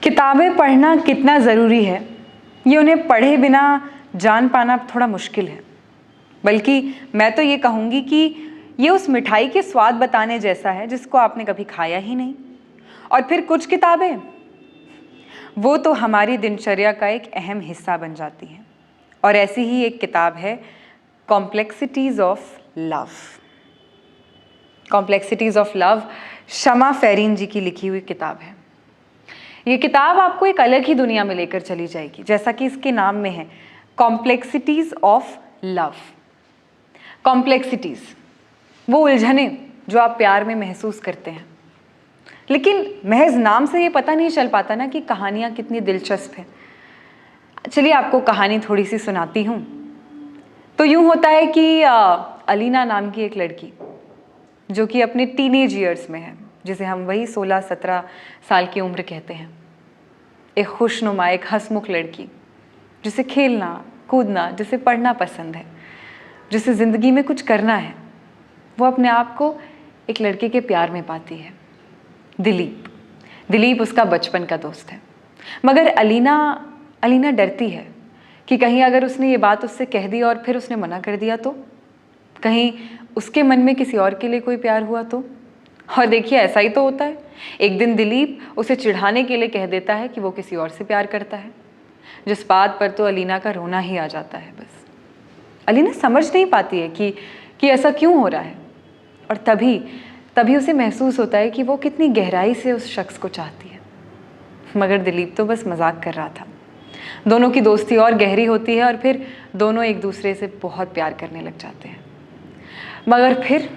किताबें पढ़ना कितना ज़रूरी है, ये उन्हें पढ़े बिना जान पाना थोड़ा मुश्किल है। बल्कि मैं तो ये कहूँगी कि ये उस मिठाई के स्वाद बताने जैसा है जिसको आपने कभी खाया ही नहीं। और फिर कुछ किताबें, वो तो हमारी दिनचर्या का एक अहम हिस्सा बन जाती हैं। और ऐसी ही एक किताब है complexities of love. Complexities of love Shama Ferin ji की लिखी हुई किताब है। ये किताब आपको एक अलग ही दुनिया में लेकर चली जाएगी, जैसा कि इसके नाम में है, कॉम्प्लेक्सिटीज़ ऑफ लव। कॉम्प्लेक्सिटीज़, वो उलझने जो आप प्यार में महसूस करते हैं, लेकिन महज नाम से ये पता नहीं चल पाता ना कि कहानियाँ कितनी दिलचस्प हैं। चलिए आपको कहानी थोड़ी सी सुनाती हूँ। तो यूँ होता है कि अलीना नाम की एक लड़की जो कि अपने टीनेज ईयर्स में है, जिसे हम वही 16-17 साल की उम्र कहते हैं, एक खुशनुमा, एक हंसमुख लड़की जिसे खेलना कूदना, जिसे पढ़ना पसंद है, जिसे ज़िंदगी में कुछ करना है, वो अपने आप को एक लड़के के प्यार में पाती है, दिलीप। दिलीप उसका बचपन का दोस्त है। मगर अलीना डरती है कि कहीं अगर उसने ये बात उससे कह दी और फिर उसने मना कर दिया तो, कहीं उसके मन में किसी और के लिए कोई प्यार हुआ तो। और देखिए ऐसा ही तो होता है। एक दिन दिलीप उसे चिढ़ाने के लिए कह देता है कि वो किसी और से प्यार करता है, जिस बात पर तो अलीना का रोना ही आ जाता है। बस अलीना समझ नहीं पाती है कि ऐसा क्यों हो रहा है। और तभी उसे महसूस होता है कि वो कितनी गहराई से उस शख्स को चाहती है। मगर दिलीप तो बस मजाक कर रहा था। दोनों की दोस्ती और गहरी होती है और फिर दोनों एक दूसरे से बहुत प्यार करने लग जाते हैं। मगर फिर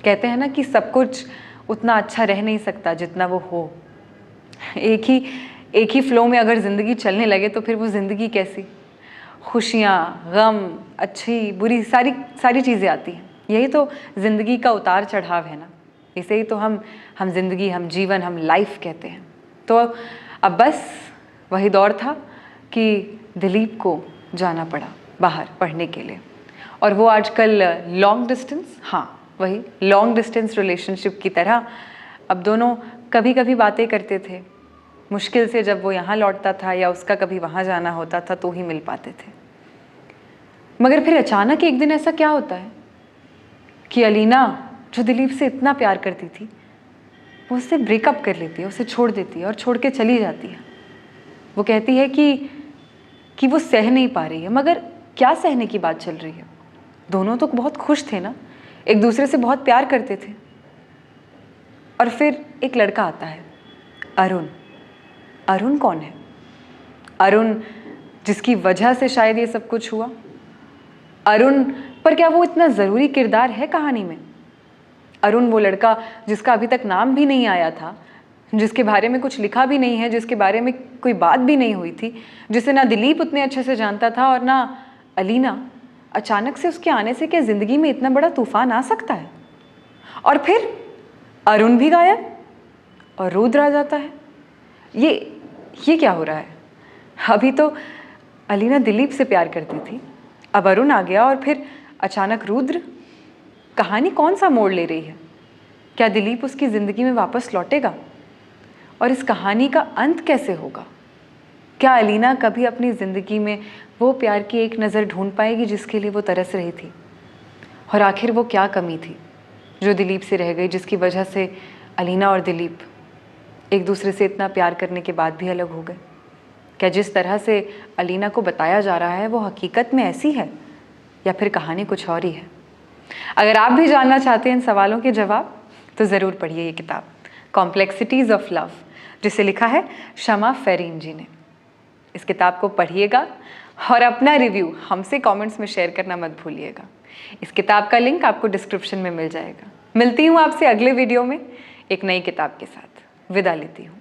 कहते हैं ना कि सब कुछ उतना अच्छा रह नहीं सकता जितना वो हो। एक ही फ्लो में अगर ज़िंदगी चलने लगे तो फिर वो ज़िंदगी कैसी। खुशियाँ, गम, अच्छी बुरी सारी चीज़ें आती हैं। यही तो ज़िंदगी का उतार चढ़ाव है ना। इसे ही तो हम ज़िंदगी, हम जीवन, हम लाइफ कहते हैं। तो अब बस वही दौर था कि दिलीप को जाना पड़ा बाहर पढ़ने के लिए। और वो आजकल लॉन्ग डिस्टेंस, वही लॉन्ग डिस्टेंस रिलेशनशिप की तरह अब दोनों कभी कभी बातें करते थे। मुश्किल से जब वो यहाँ लौटता था या उसका कभी वहाँ जाना होता था तो ही मिल पाते थे। मगर फिर अचानक एक दिन ऐसा क्या होता है कि अलीना, जो दिलीप से इतना प्यार करती थी, वो उससे ब्रेकअप कर लेती है, उसे छोड़ देती है और छोड़ के चली जाती है। वो कहती है कि वो सह नहीं पा रही है। मगर क्या सहने की बात चल रही है? दोनों तो बहुत खुश थे ना, एक दूसरे से बहुत प्यार करते थे। और फिर एक लड़का आता है, अरुण। अरुण कौन है? अरुण जिसकी वजह से शायद ये सब कुछ हुआ। अरुण, पर क्या वो इतना ज़रूरी किरदार है कहानी में? अरुण वो लड़का जिसका अभी तक नाम भी नहीं आया था, जिसके बारे में कुछ लिखा भी नहीं है, जिसके बारे में कोई बात भी नहीं हुई थी, जिसे ना दिलीप उतने अच्छे से जानता था और ना अलीना। अचानक से उसके आने से क्या ज़िंदगी में इतना बड़ा तूफान आ सकता है? और फिर अरुण भी गायब और रुद्र आ जाता है। ये क्या हो रहा है? अभी तो अलीना दिलीप से प्यार करती थी, अब अरुण आ गया और फिर अचानक रुद्र। कहानी कौन सा मोड़ ले रही है? क्या दिलीप उसकी ज़िंदगी में वापस लौटेगा? और इस कहानी का अंत कैसे होगा? क्या अलीना कभी अपनी ज़िंदगी में वो प्यार की एक नज़र ढूंढ पाएगी जिसके लिए वो तरस रही थी? और आखिर वो क्या कमी थी जो दिलीप से रह गई, जिसकी वजह से अलीना और दिलीप एक दूसरे से इतना प्यार करने के बाद भी अलग हो गए? क्या जिस तरह से अलीना को बताया जा रहा है वो हकीकत में ऐसी है या फिर कहानी कुछ और ही है? अगर आप भी जानना चाहते हैं इन सवालों के जवाब तो ज़रूर पढ़िए ये किताब कॉम्प्लेक्सिटीज़ ऑफ लव, जिसे लिखा है शमा फेरिन जी ने। इस किताब को पढ़िएगा और अपना रिव्यू हमसे कमेंट्स में शेयर करना मत भूलिएगा। इस किताब का लिंक आपको डिस्क्रिप्शन में मिल जाएगा। मिलती हूँ आपसे अगले वीडियो में एक नई किताब के साथ। विदा लेती हूँ।